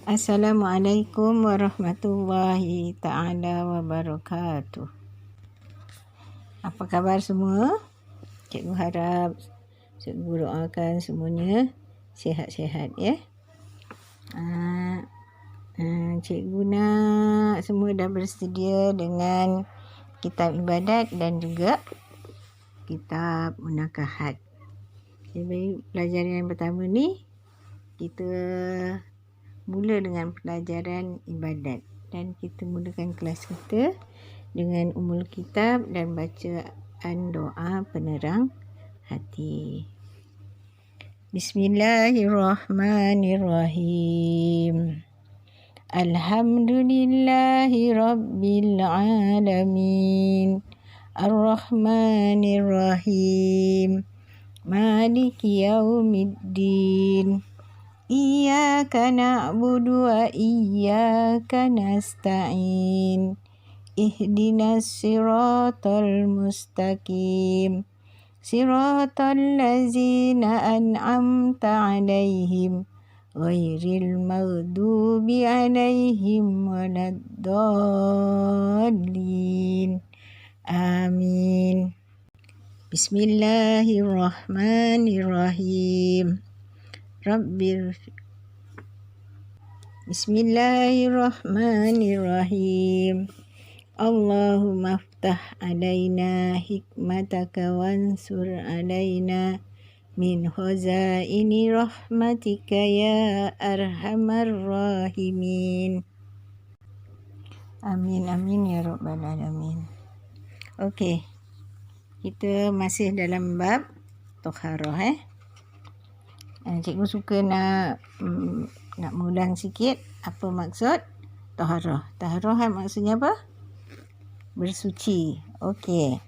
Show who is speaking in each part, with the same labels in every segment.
Speaker 1: Assalamualaikum warahmatullahi ta'ala wabarakatuh. Apa khabar semua? Cikgu harap, cikgu doakan semuanya sihat-sihat ya. Cikgu nak semua dah bersedia dengan kitab ibadat dan juga kitab munakahat. Jadi pelajaran yang pertama ni kita mula dengan pelajaran ibadat dan kita mulakan kelas kita dengan ummul kitab dan bacaan doa penerang hati. Bismillahirrahmanirrahim. Alhamdulillahi rabbil alamin. Ar-Rahmanir-Rahim. Maliki yaumiddin. Iyyaka na'budu wa iyyaka nasta'in. Ihdinas siratal mustaqim. Siratal ladzina an'amta 'alaihim ghairil maghdubi 'alaihim waladdallin. Amin. Bismillahirrahmanirrahim. Bismillahirrahmanirrahim. Allahumma aftah alaina hikmataka wansur alaina min khazaini rahmatika ya arhamar rahimin. Amin amin ya rabbal alamin. Okey. Kita masih dalam bab Thaharah Cikgu suka nak mengulang sikit apa maksud Taharah. Taharah maksudnya apa? Bersuci. Okey.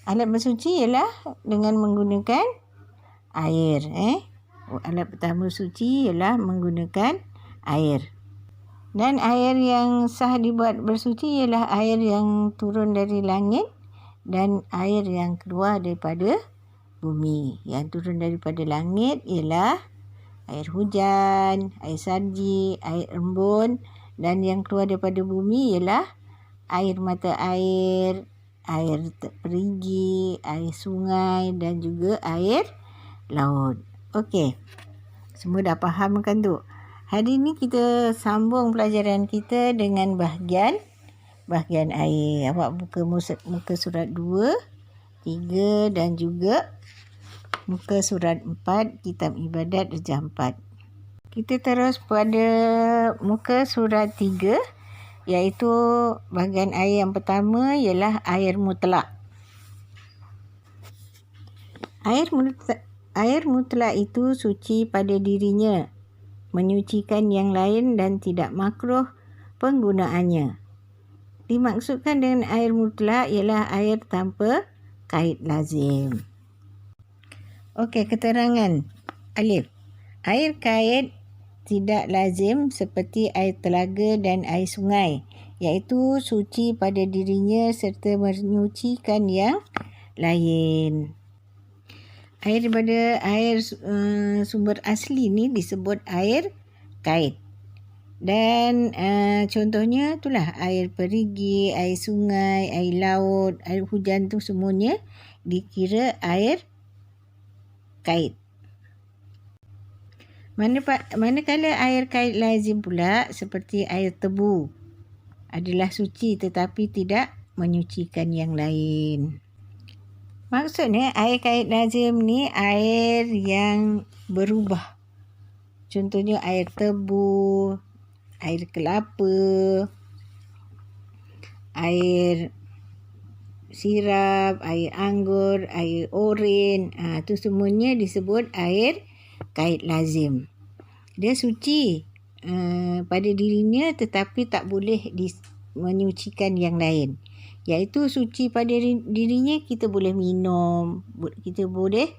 Speaker 1: Alat bersuci ialah dengan menggunakan air. Alat pertama suci ialah menggunakan air. Dan air yang sah dibuat bersuci ialah air yang turun dari langit dan air yang keluar daripada bumi. Yang turun daripada langit ialah air hujan, air salji, air embun, dan yang keluar daripada bumi ialah air mata air, air perigi, air sungai dan juga air laut. Okey. Semua dah faham kan tu? Hari ni kita sambung pelajaran kita dengan bahagian air. Awak buka muka surat 2, 3 dan juga muka surat 4 kitab ibadat darjah 4. Kita terus pada muka surat 3 iaitu bahagian air yang pertama ialah air mutlak. Air mutlak itu suci pada dirinya, menyucikan yang lain dan tidak makruh penggunaannya. Dimaksudkan dengan air mutlak ialah air tanpa kaid lazim. Okey, keterangan. Alif. Air kaid tidak lazim seperti air telaga dan air sungai, iaitu suci pada dirinya serta menyucikan yang lain. Air daripada air sumber asli ni disebut air kaid. Dan contohnya itulah air perigi, air sungai, air laut, air hujan tu semuanya dikira air kaid. Manakala air kaid lazim pula seperti air tebu adalah suci tetapi tidak menyucikan yang lain. Maksudnya air kaid lazim ni air yang berubah. Contohnya air tebu, air kelapa, air sirap, air anggur, air oren. Itu semuanya disebut air kaid lazim. Dia suci pada dirinya tetapi tak boleh menyucikan yang lain. Iaitu suci pada dirinya kita boleh minum, kita boleh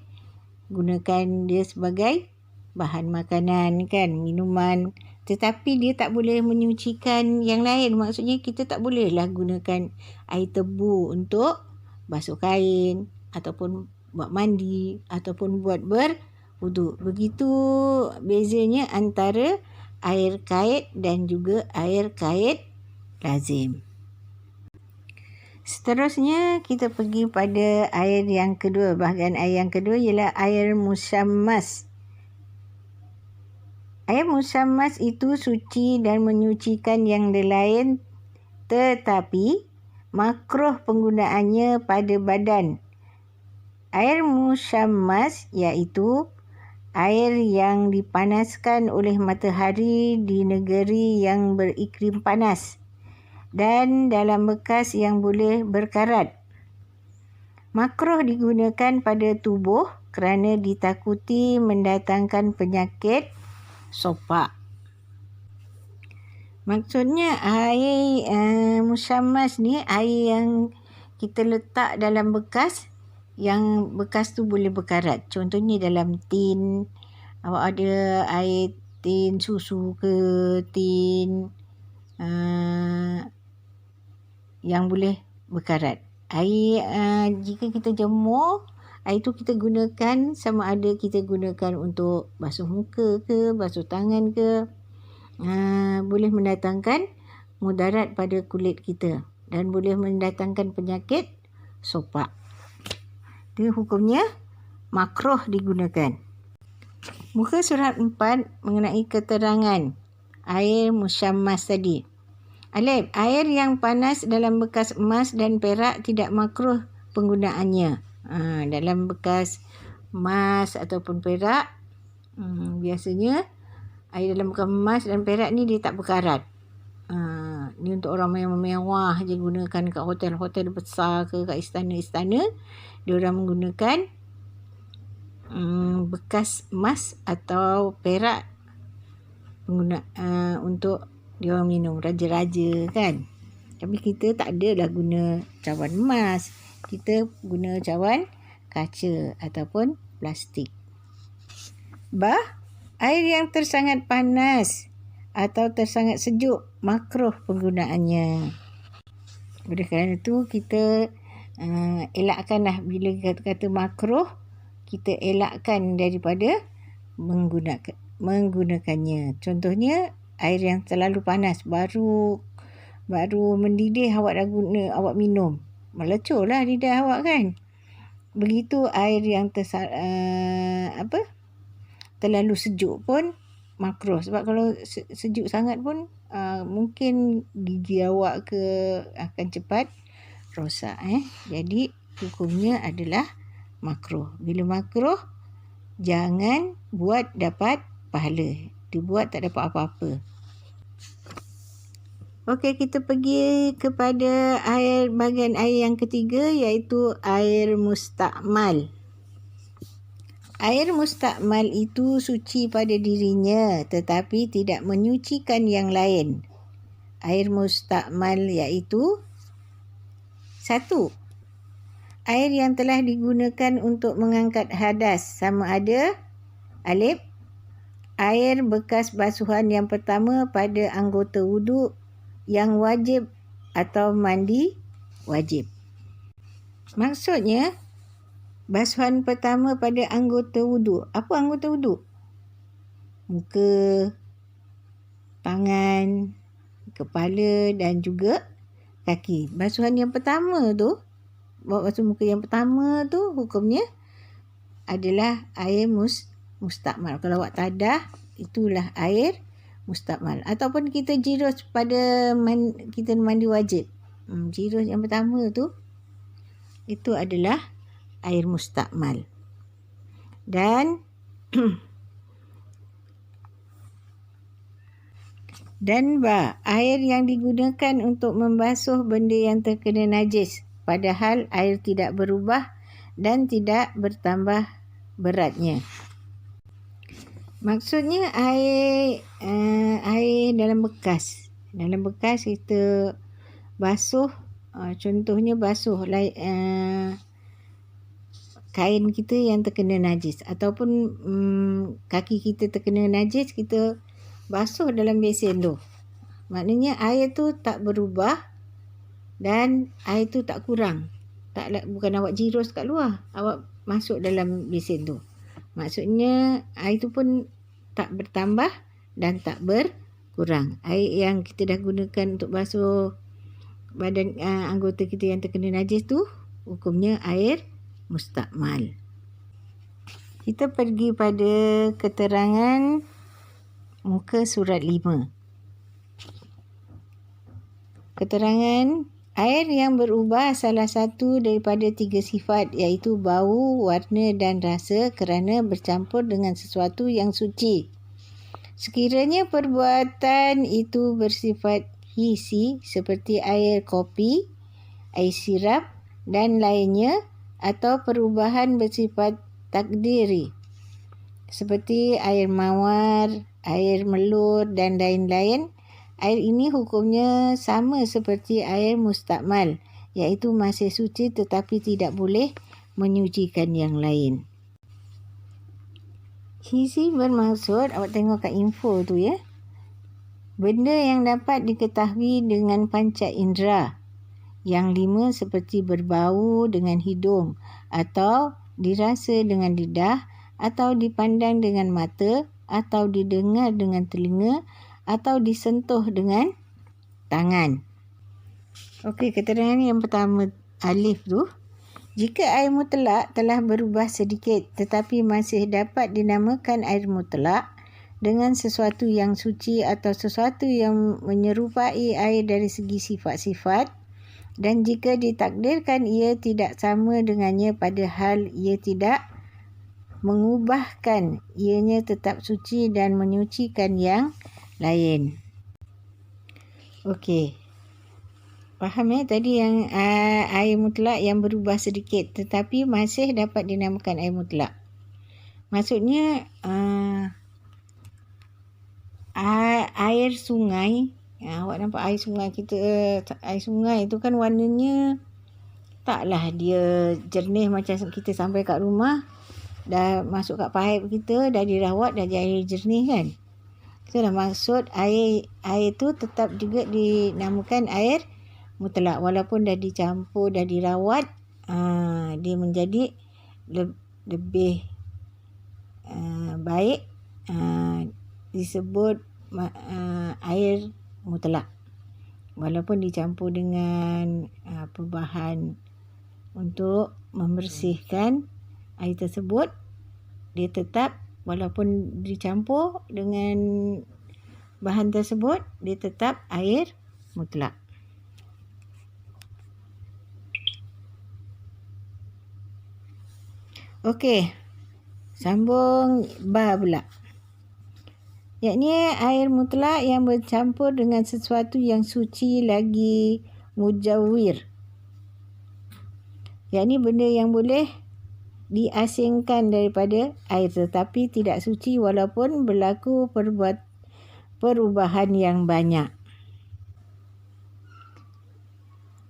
Speaker 1: gunakan dia sebagai bahan makanan kan, minuman. Tetapi dia tak boleh menyucikan yang lain. Maksudnya kita tak bolehlah gunakan air tebu untuk basuh kain ataupun buat mandi ataupun buat berwuduk. Begitu bezanya antara air kait dan juga air kait lazim. Seterusnya kita pergi pada air yang kedua. Bahagian air yang kedua ialah air musyammas. Air musyammas itu suci dan menyucikan yang lain, tetapi makruh penggunaannya pada badan. Air musyammas iaitu air yang dipanaskan oleh matahari di negeri yang beriklim panas dan dalam bekas yang boleh berkarat. Makruh digunakan pada tubuh kerana ditakuti mendatangkan penyakit sopak. Maksudnya air musyammas ni air yang kita letak dalam bekas, yang bekas tu boleh berkarat. Contohnya dalam tin, awak ada air tin susu ke, tin yang boleh berkarat. Air jika kita jemur, air tu kita gunakan, sama ada kita gunakan untuk basuh muka ke, basuh tangan ke, boleh mendatangkan mudarat pada kulit kita dan boleh mendatangkan penyakit sopak. Itu hukumnya makruh digunakan. Muka surat 4 mengenai keterangan air musyammas tadi. Alif, air yang panas dalam bekas emas dan perak tidak makruh penggunaannya. Dalam bekas emas ataupun perak, biasanya air dalam bekas emas dan perak ni dia tak berkarat. Ni untuk orang yang mewah je gunakan kat hotel-hotel besar ke, kat istana-istana. Dia orang menggunakan bekas emas atau perak untuk dia orang minum, raja-raja kan. Tapi kita tak adalah guna cawan emas. Kita guna cawan kaca ataupun plastik. Air yang tersangat panas atau tersangat sejuk, makruh penggunaannya. Oleh kerana itu kita elakkanlah, bila kata makruh, kita elakkan daripada menggunakannya. Contohnya air yang terlalu panas, baru mendidih awak dah guna, awak minum, melecur lah lidah awak kan. Begitu air yang terlalu sejuk pun makruh. Sebab kalau sejuk sangat pun mungkin gigi awak akan cepat rosak. Jadi hukumnya adalah makruh. Bila makruh, jangan buat dapat pahala. Dibuat tak dapat apa-apa. Okey, kita pergi kepada bahagian air yang ketiga, iaitu air mustakmal. Air mustakmal itu suci pada dirinya tetapi tidak menyucikan yang lain. Air mustakmal iaitu 1. Air yang telah digunakan untuk mengangkat hadas, sama ada alif, air bekas basuhan yang pertama pada anggota wuduk yang wajib atau mandi wajib. Maksudnya, basuhan pertama pada anggota wuduk. Apa anggota wuduk? Muka, tangan, kepala dan juga kaki. Basuhan yang pertama tu, basuh muka yang pertama tu hukumnya adalah air mustakmal. Kalau awak tadah, itulah air mustakmal. Ataupun kita jirus pada kita mandi wajib. Jirus yang pertama tu, itu adalah air mustakmal. Dan air yang digunakan untuk membasuh benda yang terkena najis, padahal air tidak berubah dan tidak bertambah beratnya. Maksudnya air dalam bekas. Dalam bekas kita basuh, contohnya basuh kain kita yang terkena najis, ataupun kaki kita terkena najis, kita basuh dalam besen tu. Maknanya air tu tak berubah dan air tu tak kurang. Bukan awak jirus kat luar, awak masuk dalam besen tu. Maksudnya air tu pun tak bertambah dan tak berkurang. Air yang kita dah gunakan untuk basuh badan anggota kita yang terkena najis tu hukumnya air mustakmal. Kita pergi pada keterangan muka surat 5. Keterangan air yang berubah salah satu daripada 3 sifat iaitu bau, warna dan rasa kerana bercampur dengan sesuatu yang suci. Sekiranya perbuatan itu bersifat hisi seperti air kopi, air sirap dan lainnya atau perubahan bersifat takdiri seperti air mawar, air melur dan lain-lain, air ini hukumnya sama seperti air mustakmal iaitu masih suci tetapi tidak boleh menyucikan yang lain. Hisi bermaksud, awak tengok kat info tu ya, benda yang dapat diketahui dengan panca indera. Yang 5 seperti berbau dengan hidung atau dirasa dengan lidah atau dipandang dengan mata atau didengar dengan telinga atau disentuh dengan tangan. Okey, keterangan yang pertama alif tu. Jika air mutlak telah berubah sedikit tetapi masih dapat dinamakan air mutlak dengan sesuatu yang suci atau sesuatu yang menyerupai air dari segi sifat-sifat, dan jika ditakdirkan ia tidak sama dengannya padahal ia tidak mengubahkan, ianya tetap suci dan menyucikan yang lain. Okey. Faham tadi yang air mutlak yang berubah sedikit tetapi masih dapat dinamakan air mutlak. Maksudnya air sungai, awak nampak air sungai kita, air sungai tu kan warnanya taklah dia jernih macam kita sampai kat rumah, dah masuk kat paip kita, dah dirawat, dah jadi air jernih kan. Itulah maksud air tu tetap juga dinamakan air mutlak walaupun dah dicampur, dah dirawat, dia menjadi lebih baik disebut air mutlak walaupun dicampur dengan perbahan untuk membersihkan air tersebut, dia tetap walaupun dicampur dengan bahan tersebut, dia tetap air mutlak. Okey, sambung ba pula. Yakni air mutlak yang bercampur dengan sesuatu yang suci lagi mujawir. Yakni benda yang boleh diasingkan daripada air tetapi tidak suci walaupun berlaku perubahan yang banyak.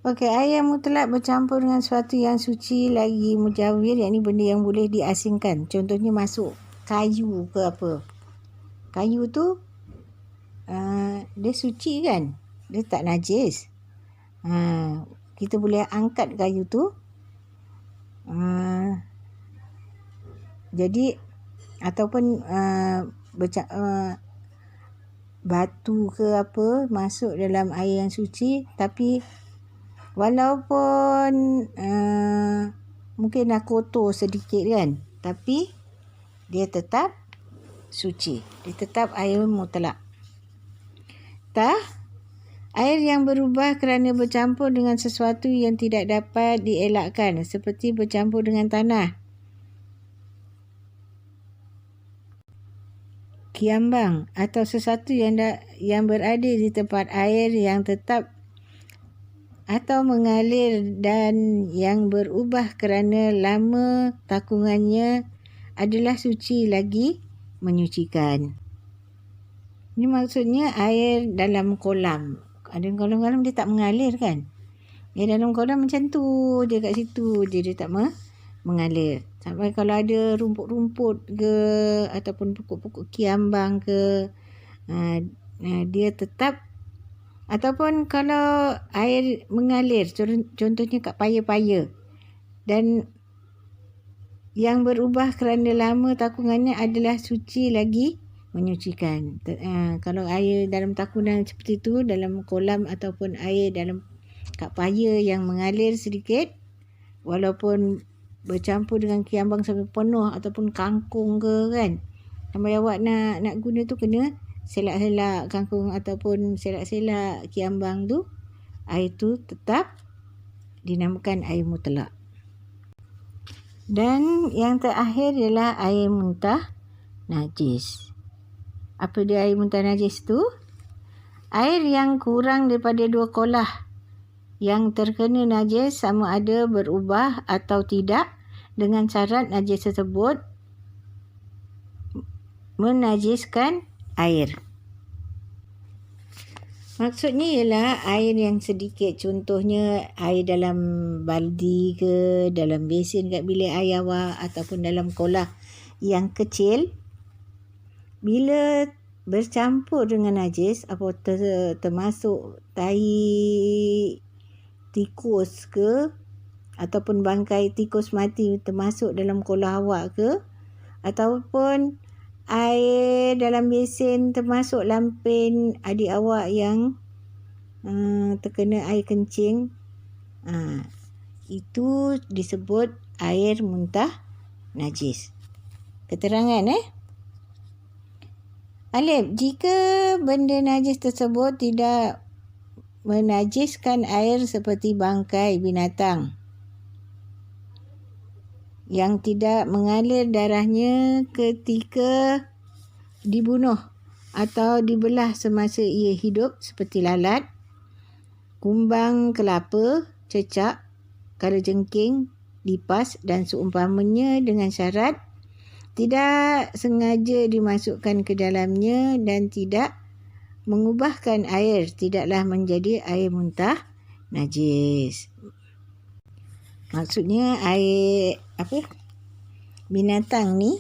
Speaker 1: Okey, air yang mutlak bercampur dengan sesuatu yang suci lagi mujawir, yakni benda yang boleh diasingkan. Contohnya masuk kayu ke apa. Kayu tu dia suci kan, dia tak najis. Kita boleh angkat kayu tu. Jadi ataupun batu ke apa masuk dalam air yang suci, tapi walaupun mungkin dah kotor sedikit kan, tapi dia tetap suci, dia tetap air mutlak. Air yang berubah kerana bercampur dengan sesuatu yang tidak dapat dielakkan seperti bercampur dengan tanah, kiambang atau sesuatu yang berada di tempat air yang tetap atau mengalir dan yang berubah kerana lama takungannya adalah suci lagi menyucikan. Ini maksudnya air dalam kolam. Ada kolam-kolam dia tak mengalir kan. Dalam kolam macam tu je, kat situ je dia tak mengalir. Sampai kalau ada rumput-rumput ke ataupun pokok-pokok kiambang ke, dia tetap. Ataupun kalau air mengalir, contohnya kat paya-paya, dan yang berubah kerana lama takungannya adalah suci lagi menyucikan. Kalau air dalam takunan seperti itu, dalam kolam ataupun air dalam kap paya yang mengalir sedikit, walaupun bercampur dengan kiambang sampai penuh ataupun kangkung ke kan, sampai awak nak guna tu, kena selak-selak kangkung ataupun selak-selak kiambang tu, air tu tetap dinamakan air mutlak. Dan yang terakhir ialah air muntah najis. Apa dia air muntah najis tu? Air yang kurang daripada 2 kolah yang terkena najis sama ada berubah atau tidak, dengan syarat najis tersebut menajiskan air. Maksudnya ialah air yang sedikit, contohnya air dalam baldi ke, dalam besin kat bilik air awak ataupun dalam kolah yang kecil, bila bercampur dengan najis, apa termasuk tahi tikus ke ataupun bangkai tikus mati termasuk dalam kolah awak ke, ataupun air dalam besin termasuk lampin adik awak yang terkena air kencing, itu disebut air muntah najis. Keterangan Alif, jika benda najis tersebut tidak menajiskan air seperti bangkai binatang yang tidak mengalir darahnya ketika dibunuh atau dibelah semasa ia hidup, seperti lalat, kumbang kelapa, cecak, kalajengking, lipas dan seumpamanya, dengan syarat tidak sengaja dimasukkan ke dalamnya dan tidak mengubahkan air, tidaklah menjadi air muntah najis. Maksudnya air binatang ni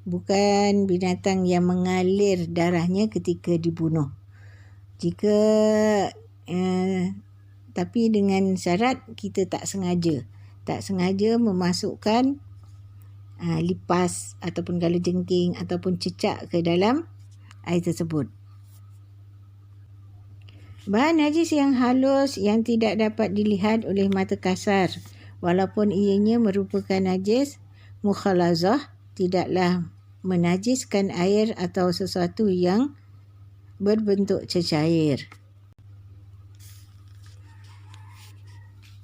Speaker 1: bukan binatang yang mengalir darahnya ketika dibunuh. Jika tapi dengan syarat kita tak sengaja memasukkan lipas ataupun kalajengking ataupun cecak ke dalam air tersebut. Bahan najis yang halus yang tidak dapat dilihat oleh mata kasar, walaupun ianya merupakan najis mukhalazah, tidaklah menajiskan air atau sesuatu yang berbentuk cecair.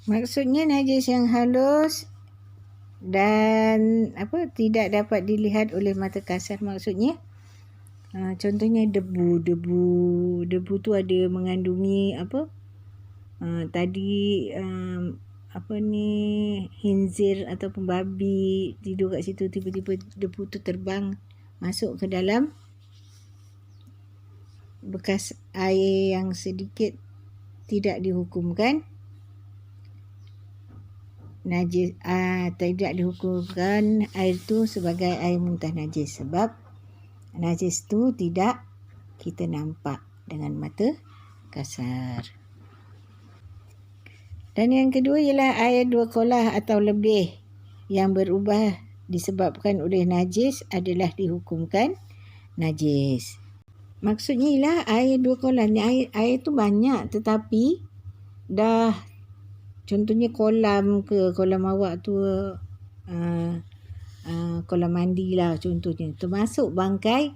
Speaker 1: Maksudnya najis yang halus dan tidak dapat dilihat oleh mata kasar, maksudnya contohnya debu tu ada mengandungi khinzir ataupun babi tidur kat situ, tiba-tiba debu tu terbang masuk ke dalam bekas air yang sedikit, tidak dihukumkan najis, tidak dihukumkan air tu sebagai air muntah najis, sebab najis tu tidak kita nampak dengan mata kasar. Dan yang kedua ialah air 2 kolah atau lebih yang berubah disebabkan oleh najis adalah dihukumkan najis. Maksudnya ialah air 2 kolah ni, air tu banyak tetapi dah, contohnya kolam awak tu kolam mandi lah contohnya, termasuk bangkai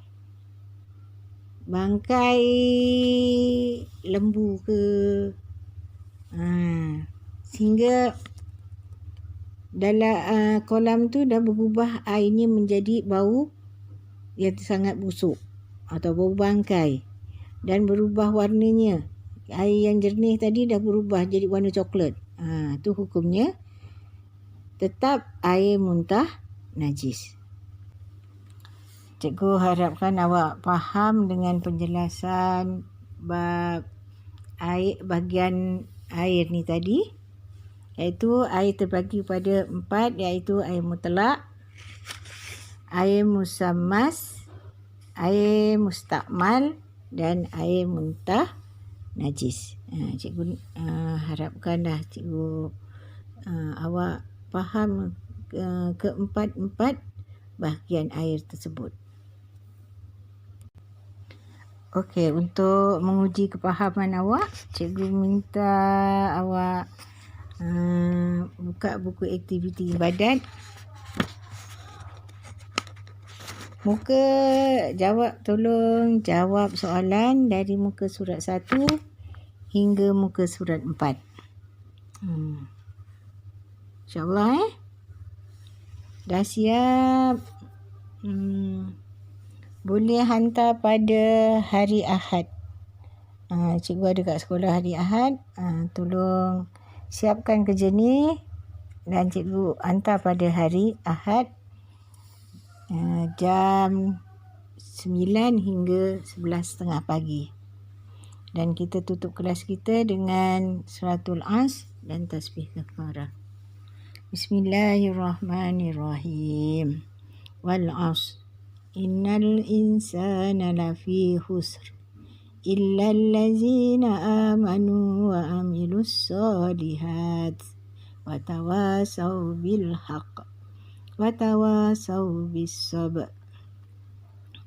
Speaker 1: lembu ke, sehingga dalam kolam tu dah berubah airnya menjadi bau yang sangat busuk atau bau bangkai, dan berubah warnanya. Air yang jernih tadi dah berubah jadi warna coklat. Tu hukumnya tetap air muntah najis. Cikgu harapkan awak faham dengan penjelasan bab bahagian air ni tadi, iaitu air terbagi pada 4, iaitu air mutlak, air musammas, air mustakmal dan air muntah najis. Cikgu harapkan cikgu awak faham keempat-empat bahagian air tersebut. Okey, untuk menguji kepahaman awak, cikgu minta awak buka buku aktiviti ibadat. Tolong jawab soalan dari muka surat 1 hingga muka surat 4. InsyaAllah dah siap. Boleh hantar pada hari Ahad. Cikgu ada kat sekolah hari Ahad. Tolong siapkan kerja ni dan cikgu hantar pada hari Ahad jam 9 hingga 11.30 pagi. Dan kita tutup kelas kita dengan suratul As dan tasbih kafarah. Bismillahirrahmanirrahim. Wal 'ashr. Innal insana lafi khusr. Illa allazina amanu wa amilus solihat. Wa tawasaw bil haqq. Wa tawasaw bis sabr.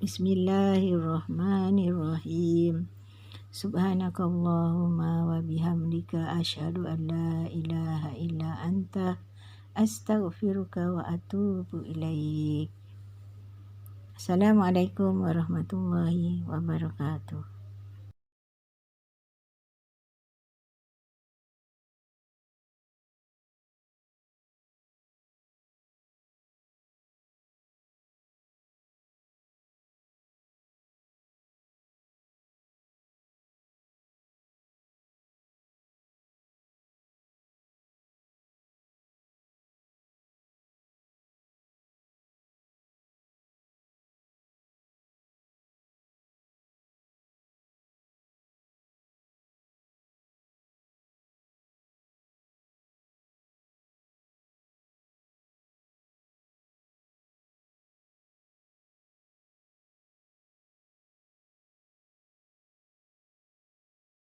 Speaker 1: Bismillahirrahmanirrahim. Subhanakallahumma wa bihamdika asyhadu an la ilaha illa anta astaghfiruka wa atubu ilaik. Assalamualaikum warahmatullahi wabarakatuh.